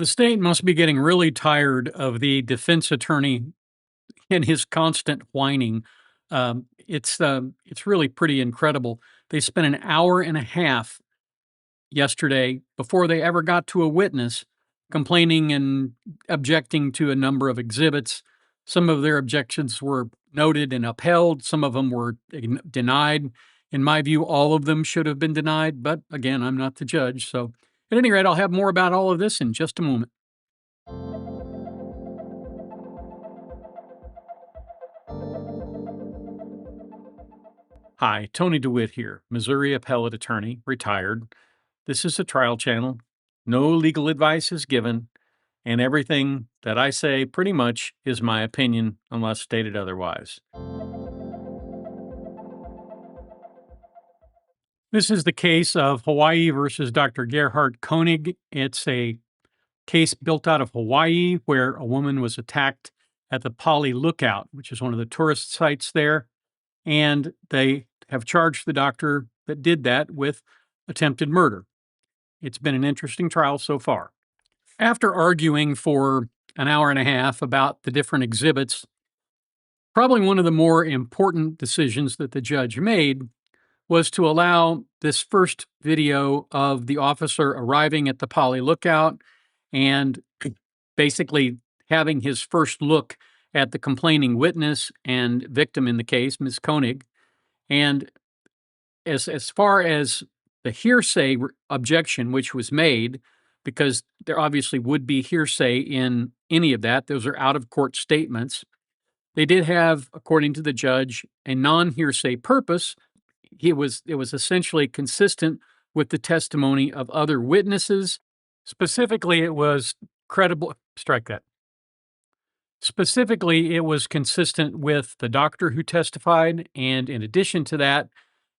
The state must be getting really tired of the defense attorney and his constant whining. It's really pretty incredible. They spent an hour and a half yesterday before they ever got to a witness, complaining and objecting to a number of exhibits. Some of their objections were noted and upheld. Some of them were denied. In my view, all of them should have been denied. But again, I'm not the judge. So at any rate, I'll have more about all of this in just a moment. Hi, Tony DeWitt here, Missouri appellate attorney, retired. This is a trial channel. No legal advice is given, and everything that I say pretty much is my opinion unless stated otherwise. This is the case of Hawaii versus Dr. Gerhard Koenig. It's a case built out of Hawaii where a woman was attacked at the Pali Lookout, which is one of the tourist sites there. And they have charged the doctor that did that with attempted murder. It's been an interesting trial so far. After arguing for an hour and a half about the different exhibits, probably one of the more important decisions that the judge made was to allow this first video of the officer arriving at the Pali Lookout and basically having his first look at the complaining witness and victim in the case, Ms. Koenig. And as far as the hearsay objection, which was made, because there obviously would be hearsay in any of that, those are out-of-court statements. They did have, according to the judge, a non-hearsay purpose. It was essentially consistent with the testimony of other witnesses. Specifically, it was credible. Strike that. Specifically, it was consistent with the doctor who testified, and in addition to that,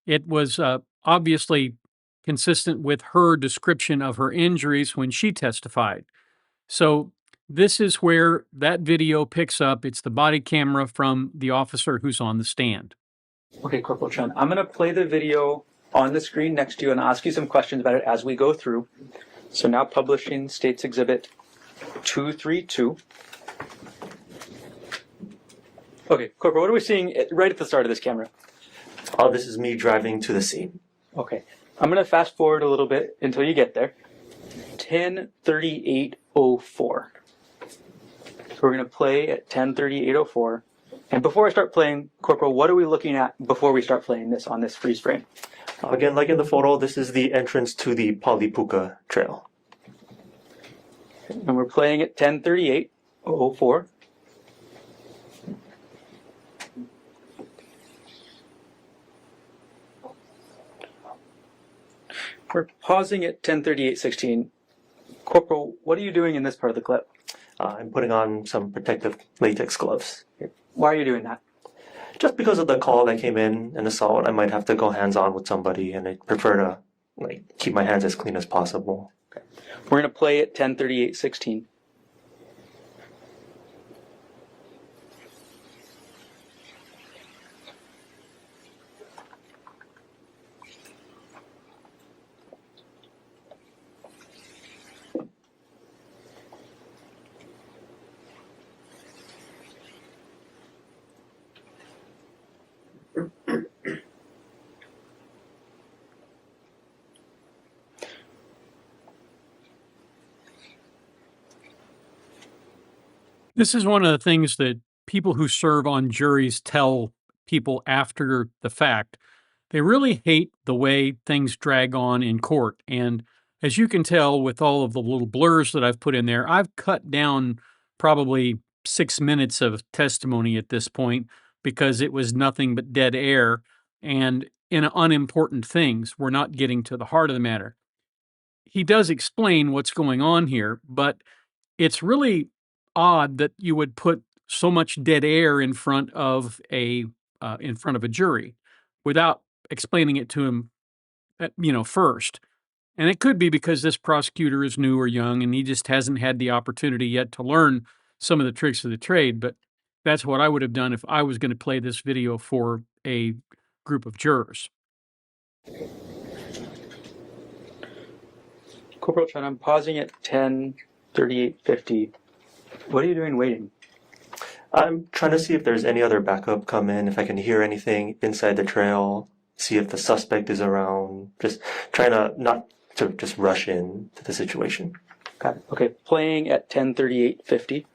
it was obviously consistent with her description of her injuries when she testified. So this is where that video picks up. It's the body camera from the officer who's on the stand. Okay, Corporal Chen, I'm going to play the video on the screen next to you and ask you some questions about it as we go through. So now publishing State's Exhibit 232. Okay, Corporal, what are we seeing right at the start of this camera? Oh, this is me driving to the scene. Okay, I'm going to fast forward a little bit until you get there. 10:38:04. So we're going to play at 10:38:04. And before I start playing, Corporal, what are we looking at before we start playing this on this freeze frame? Again, like in the photo, this is the entrance to the Palipuka Trail. And we're playing at 10:38:04. We're pausing at 10:38:16. Corporal, what are you doing in this part of the clip? I'm putting on some protective latex gloves. Why are you doing that? Just because of the call that came in, an assault, I might have to go hands-on with somebody, and I prefer to keep my hands as clean as possible. Okay. We're going to play at 10:38:16. This is one of the things that people who serve on juries tell people after the fact. They really hate the way things drag on in court. And as you can tell with all of the little blurs that I've put in there, I've cut down probably 6 minutes of testimony at this point because it was nothing but dead air and in unimportant things. We're not getting to the heart of the matter. He does explain what's going on here, but it's really odd that you would put so much dead air in front of a jury without explaining it to him, first. And it could be because this prosecutor is new or young and he just hasn't had the opportunity yet to learn some of the tricks of the trade. But that's what I would have done if I was going to play this video for a group of jurors. Corporal Chen, I'm pausing at 10:38:16. 3850. What are you doing waiting? I'm trying to see if there's any other backup come in, if I can hear anything inside the trail, see if the suspect is around, just trying to not to just rush in to the situation. Got it. Okay, playing at 10:38:50.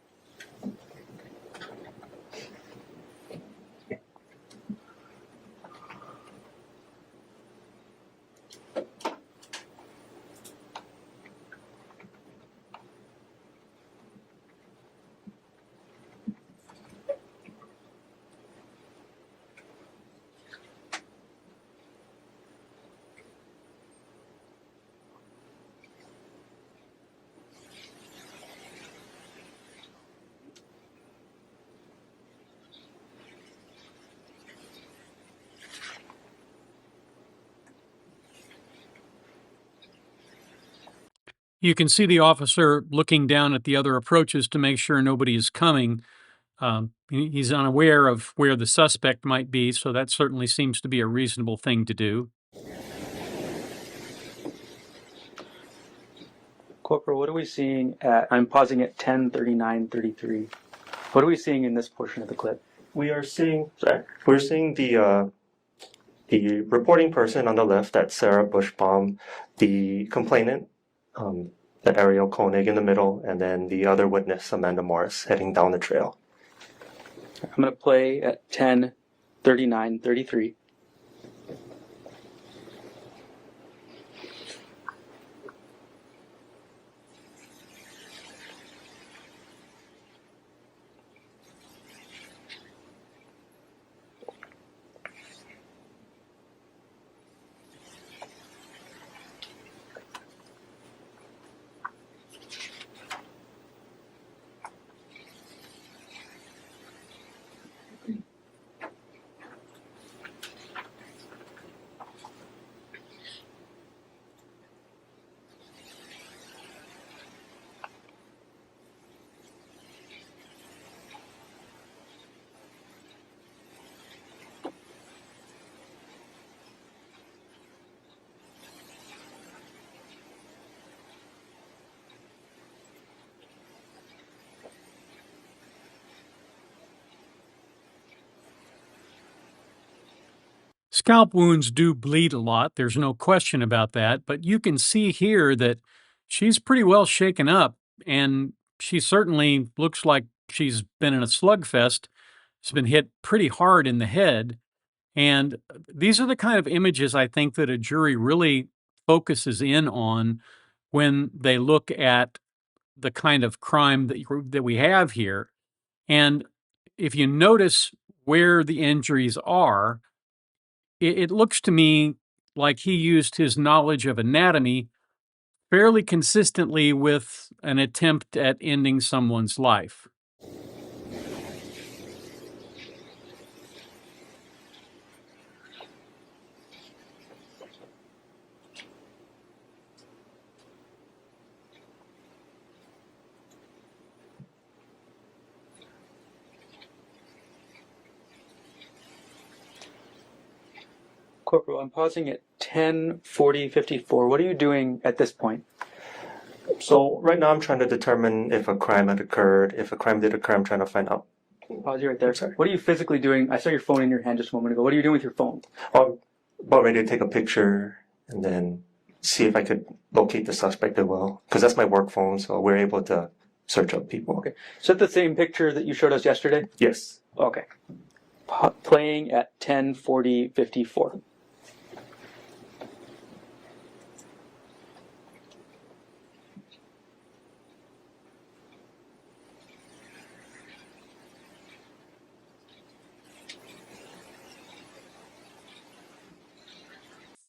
You can see the officer looking down at the other approaches to make sure nobody is coming. He's unaware of where the suspect might be, so that certainly seems to be a reasonable thing to do. Corporal, what are we seeing at, I'm pausing at 10:39:33. What are we seeing in this portion of the clip? We're seeing the reporting person on the left, that's Sarah Bushbaum, the complainant, that Ariel Koenig in the middle, and then the other witness, Amanda Morris, heading down the trail. I'm going to play at 10:39:33. Scalp wounds do bleed a lot. There's no question about that. But you can see here that she's pretty well shaken up, and she certainly looks like she's been in a slugfest. She's been hit pretty hard in the head. And these are the kind of images I think that a jury really focuses in on when they look at the kind of crime that we have here. And if you notice where the injuries are, it looks to me like he used his knowledge of anatomy fairly consistently with an attempt at ending someone's life. Corporal, I'm pausing at 10:40:54. What are you doing at this point? So right now I'm trying to determine if a crime had occurred. If a crime did occur, I'm trying to find out. Pause you right there. Sorry. What are you physically doing? I saw your phone in your hand just a moment ago. What are you doing with your phone? I'm about ready to take a picture and then see if I could locate the suspect as well, because that's my work phone, so we're able to search up people. Okay. So that's the same picture that you showed us yesterday? Yes. Okay. Playing at 10:40:54.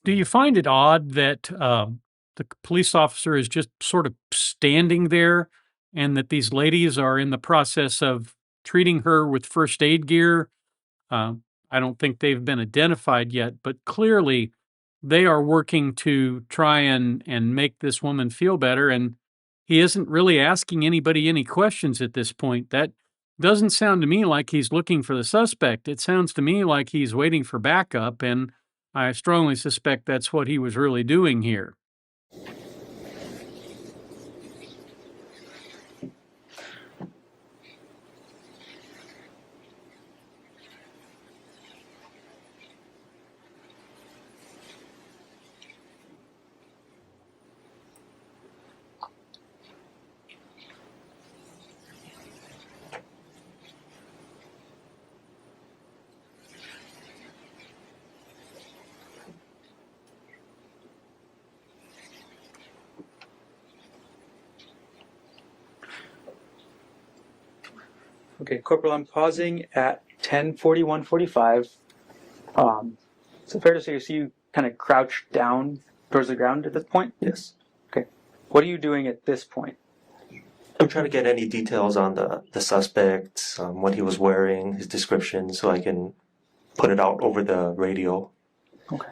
Do you find it odd that the police officer is just sort of standing there and that these ladies are in the process of treating her with first aid gear? I don't think they've been identified yet, but clearly they are working to try and make this woman feel better. And he isn't really asking anybody any questions at this point. That doesn't sound to me like he's looking for the suspect. It sounds to me like he's waiting for backup, and I strongly suspect that's what he was really doing here. Okay, Corporal, I'm pausing at 10:41:45. Is it fair to say you see you kind of crouched down towards the ground at this point? Yes. Okay. What are you doing at this point? I'm trying to get any details on the suspect, what he was wearing, his description, so I can put it out over the radio. Okay.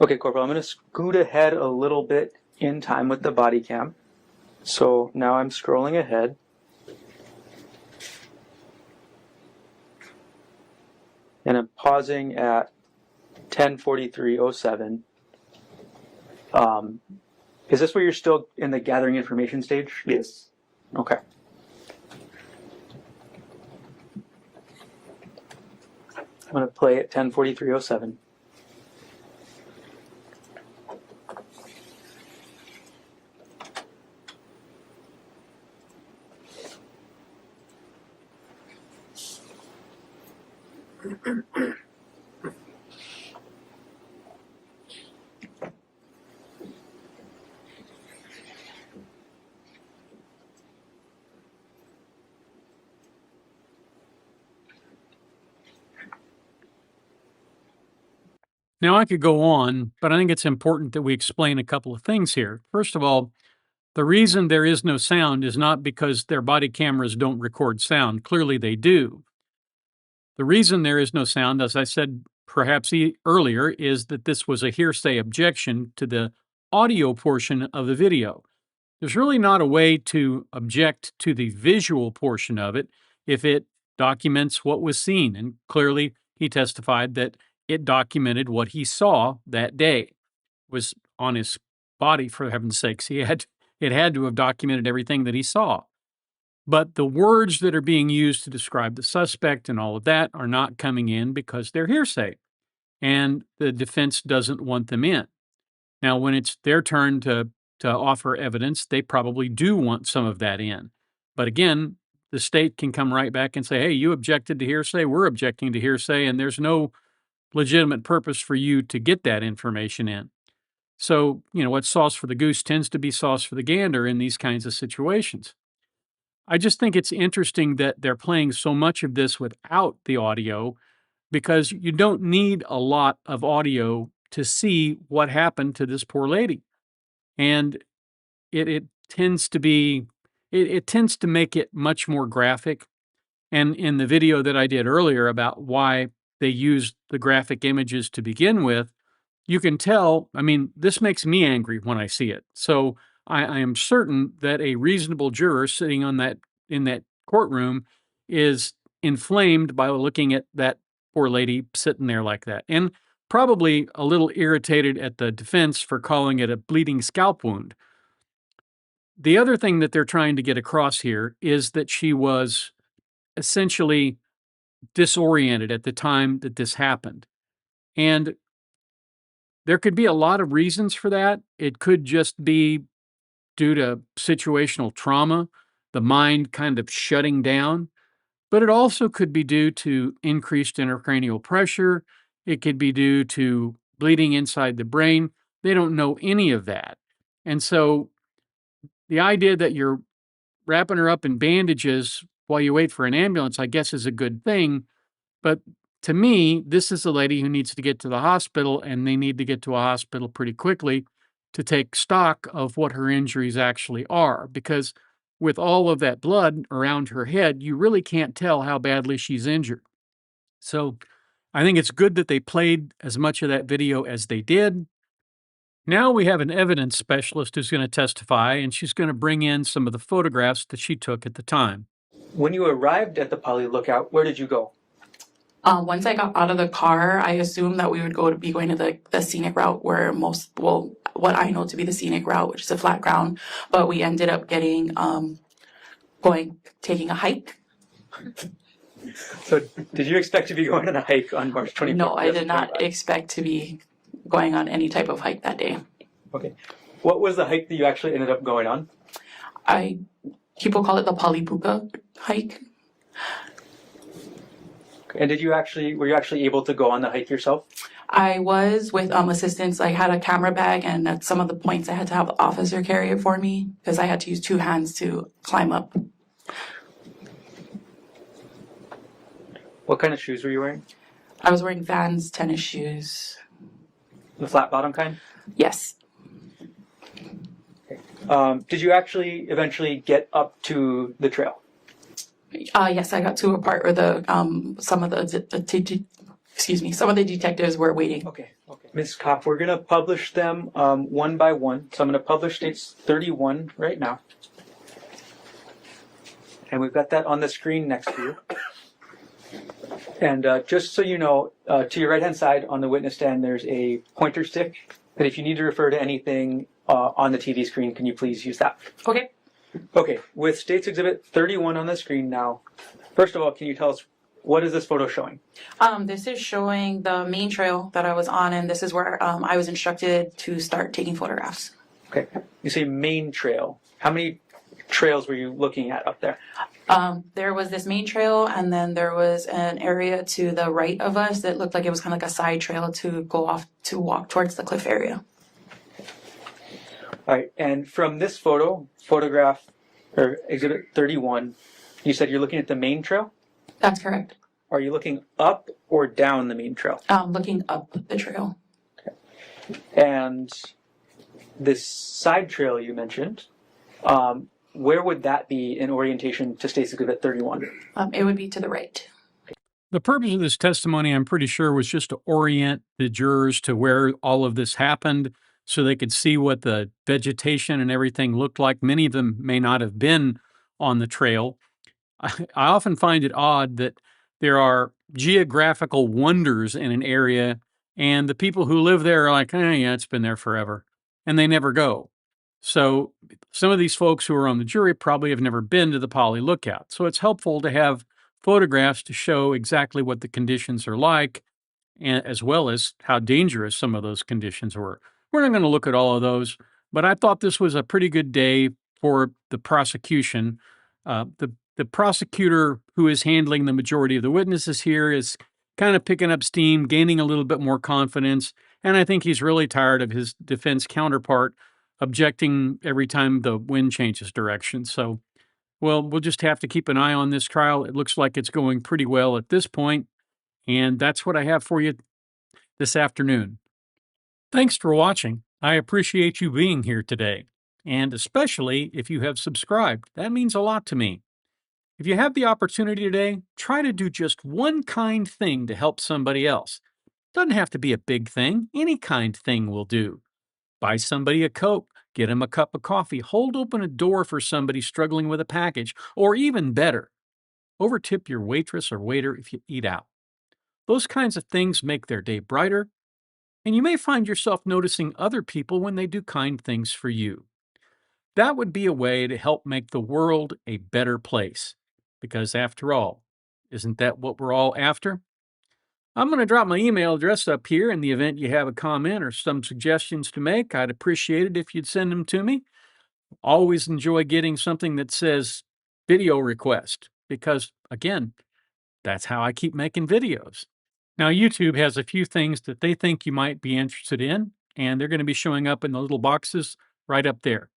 Okay, Corporal, I'm going to scoot ahead a little bit in time with the body cam. So now I'm scrolling ahead. And I'm pausing at 10:43:07. Is this where you're still in the gathering information stage? Yes. Okay. I'm going to play at 10:43:07. Now, I could go on, but I think it's important that we explain a couple of things here. First of all, the reason there is no sound is not because their body cameras don't record sound. Clearly, they do. The reason there is no sound, as I said perhaps earlier, is that this was a hearsay objection to the audio portion of the video. There's really not a way to object to the visual portion of it if it documents what was seen. And clearly, he testified that it documented what he saw that day. It was on his body, for heaven's sakes. It had to have documented everything that he saw. But the words that are being used to describe the suspect and all of that are not coming in because they're hearsay, and the defense doesn't want them in. Now, when it's their turn to offer evidence, they probably do want some of that in. But again, the state can come right back and say, hey, you objected to hearsay, we're objecting to hearsay, and there's no legitimate purpose for you to get that information in. So, what's sauce for the goose tends to be sauce for the gander in these kinds of situations. I just think it's interesting that they're playing so much of this without the audio because you don't need a lot of audio to see what happened to this poor lady. And it tends to be, it tends to make it much more graphic. And in the video that I did earlier about why they used the graphic images to begin with, you can tell, this makes me angry when I see it. So I am certain that a reasonable juror sitting in that courtroom is inflamed by looking at that poor lady sitting there like that, and probably a little irritated at the defense for calling it a bleeding scalp wound. The other thing that they're trying to get across here is that she was essentially disoriented at the time that this happened. And there could be a lot of reasons for that. It could just be due to situational trauma, the mind kind of shutting down, but it also could be due to increased intracranial pressure. It could be due to bleeding inside the brain. They don't know any of that. And so the idea that you're wrapping her up in bandages while you wait for an ambulance, I guess, is a good thing. But to me, this is a lady who needs to get to the hospital, and they need to get to a hospital pretty quickly to take stock of what her injuries actually are. Because with all of that blood around her head, you really can't tell how badly she's injured. So I think it's good that they played as much of that video as they did. Now we have an evidence specialist who's going to testify, and she's going to bring in some of the photographs that she took at the time. When you arrived at the Poly Lookout, where did you go? Once I got out of the car, I assumed that we would be going to the scenic route where what I know to be the scenic route, which is a flat ground, but we ended up taking a hike. So did you expect to be going on a hike on March 24th? No, I did not expect to be going on any type of hike that day. Okay. What was the hike that you actually ended up going on? People call it the Palipuka hike. And were you actually able to go on the hike yourself? I was with assistance. I had a camera bag, and at some of the points I had to have the officer carry it for me because I had to use two hands to climb up. What kind of shoes were you wearing? I was wearing Vans tennis shoes. The flat bottom kind? Yes. Did you actually eventually get up to the trail? Yes, I got to a part where some of the detectives were waiting. Okay. Ms. Kopp, we're going to publish them one by one. So I'm going to publish states 31 right now. And we've got that on the screen next to you. And just so you know, to your right-hand side on the witness stand, there's a pointer stick. And if you need to refer to anything on the TV screen, can you please use that? Okay. Okay, with States Exhibit 31 on the screen now, first of all, can you tell us, what is this photo showing? This is showing the main trail that I was on, and this is where I was instructed to start taking photographs. Okay, you say main trail. How many trails were you looking at up there? There was this main trail, and then there was an area to the right of us that looked like it was kind of like a side trail to go off to walk towards the cliff area. All right, and from this photograph, or Exhibit 31, you said you're looking at the main trail? That's correct. Are you looking up or down the main trail? Looking up the trail. Okay. And this side trail you mentioned, where would that be in orientation to States Exhibit 31? It would be to the right. The purpose of this testimony, I'm pretty sure, was just to orient the jurors to where all of this happened so they could see what the vegetation and everything looked like. Many of them may not have been on the trail. I often find it odd that there are geographical wonders in an area, and the people who live there are like, yeah, it's been there forever, and they never go. So some of these folks who are on the jury probably have never been to the Poly Lookout. So it's helpful to have photographs to show exactly what the conditions are like, and as well as how dangerous some of those conditions were. We're not going to look at all of those, but I thought this was a pretty good day for the prosecution. The prosecutor who is handling the majority of the witnesses here is kind of picking up steam, gaining a little bit more confidence, and I think he's really tired of his defense counterpart objecting every time the wind changes direction. So, well, we'll just have to keep an eye on this trial. It looks like it's going pretty well at this point, and that's what I have for you this afternoon. Thanks for watching. I appreciate you being here today, and especially if you have subscribed. That means a lot to me. If you have the opportunity today, try to do just one kind thing to help somebody else. Doesn't have to be a big thing. Any kind thing will do. Buy somebody a Coke, get them a cup of coffee, hold open a door for somebody struggling with a package, or even better, overtip your waitress or waiter if you eat out. Those kinds of things make their day brighter, and you may find yourself noticing other people when they do kind things for you. That would be a way to help make the world a better place. Because after all, isn't that what we're all after? I'm going to drop my email address up here in the event you have a comment or some suggestions to make. I'd appreciate it if you'd send them to me. Always enjoy getting something that says video request because, again, that's how I keep making videos. Now, YouTube has a few things that they think you might be interested in, and they're going to be showing up in the little boxes right up there.